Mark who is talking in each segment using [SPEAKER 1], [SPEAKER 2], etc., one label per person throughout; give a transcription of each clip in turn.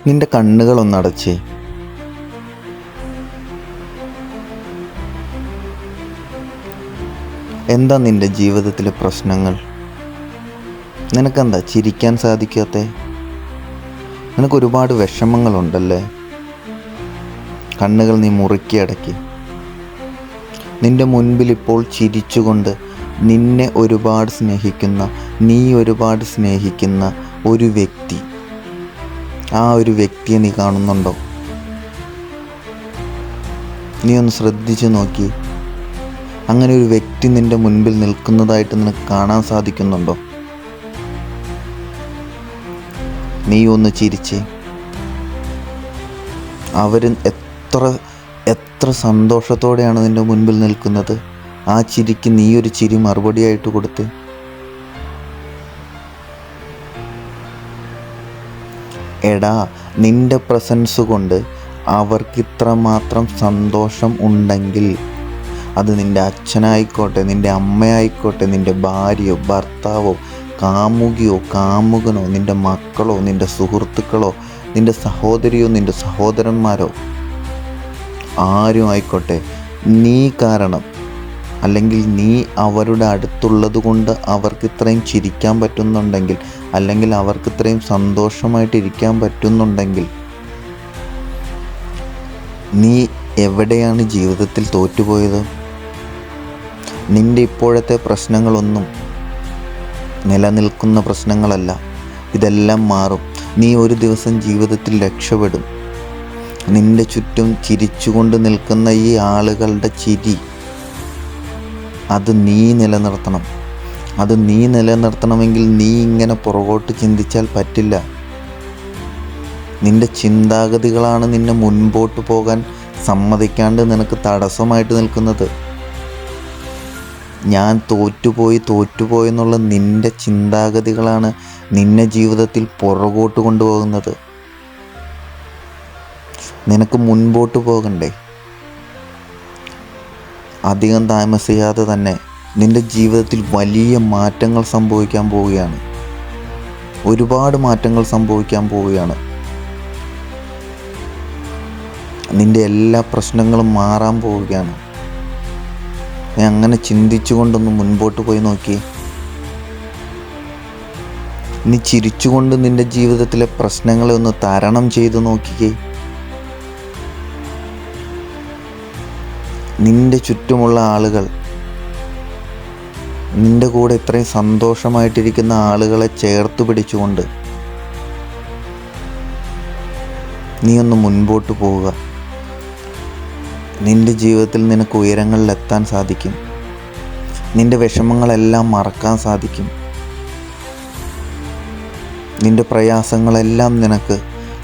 [SPEAKER 1] നിന്റെ കണ്ണുകളൊന്നടച്ചേ. എന്താ നിന്റെ ജീവിതത്തിലെ പ്രശ്നങ്ങൾ? നിനക്കെന്താ ചിരിക്കാൻ സാധിക്കാത്തെ? നിനക്കൊരുപാട് വിഷമങ്ങളുണ്ടല്ലേ? കണ്ണുകൾ നീ മുറുക്കി അടക്കി. നിന്റെ മുൻപിൽ ഇപ്പോൾ ചിരിച്ചുകൊണ്ട് നിന്നെ ഒരുപാട് സ്നേഹിക്കുന്ന, നീ ഒരുപാട് സ്നേഹിക്കുന്ന ഒരു വ്യക്തി, ആ ഒരു വ്യക്തിയെ നീ കാണുന്നുണ്ടോ? നീ ഒന്ന് ശ്രദ്ധിച്ചു നോക്കി. അങ്ങനെ ഒരു വ്യക്തി നിന്റെ മുൻപിൽ നിൽക്കുന്നതായിട്ട് നിനക്ക് കാണാൻ സാധിക്കുന്നുണ്ടോ? നീ ഒന്ന് ചിരിച്ചേ. അവർ എത്ര സന്തോഷത്തോടെയാണ് നിന്റെ മുൻപിൽ നിൽക്കുന്നത്. ആ ചിരിക്ക് നീ ഒരു ചിരി മറുപടിയായിട്ട് കൊടുത്ത്. എടാ, നിന്റെ പ്രസൻസ് കൊണ്ട് അവർക്ക് ഇത്രമാത്രം സന്തോഷം ഉണ്ടെങ്കിൽ അത് നിൻ്റെ അച്ഛനായിക്കോട്ടെ, നിൻ്റെ അമ്മയായിക്കോട്ടെ, നിൻ്റെ ഭാര്യയോ ഭർത്താവോ കാമുകിയോ കാമുകനോ, നിൻ്റെ മക്കളോ നിൻ്റെ സുഹൃത്തുക്കളോ നിൻ്റെ സഹോദരിയോ നിൻ്റെ സഹോദരന്മാരോ ആരും ആയിക്കോട്ടെ, നീ കാരണം അല്ലെങ്കിൽ നീ അവരുടെ അടുത്തുള്ളത് കൊണ്ട് അവർക്ക് ഇത്രയും ചിരിക്കാൻ പറ്റുന്നുണ്ടെങ്കിൽ, അല്ലെങ്കിൽ അവർക്ക് ഇത്രയും സന്തോഷമായിട്ടിരിക്കാൻ പറ്റുന്നുണ്ടെങ്കിൽ, നീ എവിടെയാണ് ജീവിതത്തിൽ തോറ്റുപോയത്? നിൻ്റെ ഇപ്പോഴത്തെ പ്രശ്നങ്ങളൊന്നും നിലനിൽക്കുന്ന പ്രശ്നങ്ങളല്ല. ഇതെല്ലാം മാറും. നീ ഒരു ദിവസം ജീവിതത്തിൽ രക്ഷപ്പെടും. നിൻ്റെ ചുറ്റും ചിരിച്ചുകൊണ്ട് നിൽക്കുന്ന ഈ ആളുകളുടെ ചിരി, അത് നീ നിലനിർത്തണം. അത് നീ നിലനിർത്തണമെങ്കിൽ നീ ഇങ്ങനെ പുറകോട്ട് ചിന്തിച്ചാൽ പറ്റില്ല. നിൻ്റെ ചിന്താഗതികളാണ് നിന്നെ മുൻപോട്ട് പോകാൻ സമ്മതിക്കാണ്ട് നിനക്ക് തടസ്സമായിട്ട് നിൽക്കുന്നത്. ഞാൻ തോറ്റുപോയി എന്നുള്ള നിൻ്റെ ചിന്താഗതികളാണ് നിന്നെ ജീവിതത്തിൽ പുറകോട്ട് കൊണ്ടുപോകുന്നത്. നിനക്ക് മുൻപോട്ട് പോകണ്ടേ? അധികം താമസിയാതെ തന്നെ നിൻ്റെ ജീവിതത്തിൽ വലിയ മാറ്റങ്ങൾ സംഭവിക്കാൻ പോവുകയാണ്. ഒരുപാട് മാറ്റങ്ങൾ സംഭവിക്കാൻ പോവുകയാണ്. നിൻ്റെ എല്ലാ പ്രശ്നങ്ങളും മാറാൻ പോവുകയാണ്. നീ അങ്ങനെ ചിന്തിച്ചുകൊണ്ടൊന്ന് മുൻപോട്ട് പോയി നോക്കി. നീ ചിരിച്ചുകൊണ്ട് നിൻ്റെ ജീവിതത്തിലെ പ്രശ്നങ്ങളെ ഒന്ന് തരണം ചെയ്ത് നോക്കിക്കേ. നിൻ്റെ ചുറ്റുമുള്ള ആളുകൾ, നിൻ്റെ കൂടെ ഇത്രയും സന്തോഷമായിട്ടിരിക്കുന്ന ആളുകളെ ചേർത്ത് പിടിച്ചുകൊണ്ട് നീ ഒന്ന് മുൻപോട്ട് പോവുക. നിൻ്റെ ജീവിതത്തിൽ നിനക്ക് ഉയരങ്ങളിലെത്താൻ സാധിക്കും. നിൻ്റെ വിഷമങ്ങളെല്ലാം മറക്കാൻ സാധിക്കും. നിൻ്റെ പ്രയാസങ്ങളെല്ലാം നിനക്ക്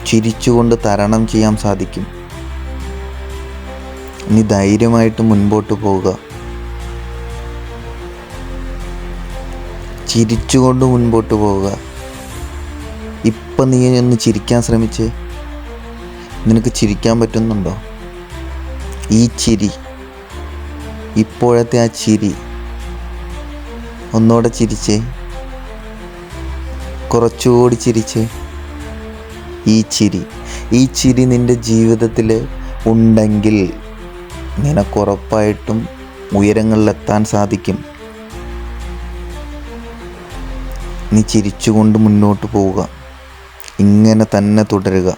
[SPEAKER 1] ചിരിച്ചുകൊണ്ട് തരണം ചെയ്യാൻ സാധിക്കും. നീ ധൈര്യമായിട്ട് മുൻപോട്ട് പോവുക. ചിരിച്ചുകൊണ്ട് മുൻപോട്ട് പോവുക. ഇപ്പം നീ ഒന്ന് ചിരിക്കാൻ ശ്രമിച്ചേ. നിനക്ക് ചിരിക്കാൻ പറ്റുന്നുണ്ടോ? ഈ ചിരി, ഇപ്പോഴത്തെ ആ ചിരി ഒന്നുകൂടെ ചിരിച്ചേ. കുറച്ചുകൂടി ചിരിച്ചേ. ഈ ചിരി നിൻ്റെ ജീവിതത്തിൽ ഉണ്ടെങ്കിൽ നിനക്കുറപ്പായിട്ടും ഉയരങ്ങളിലെത്താൻ സാധിക്കും. നീ ചിരിച്ചുകൊണ്ട് മുന്നോട്ട് പോവുക. ഇങ്ങനെ തന്നെ തുടരുക.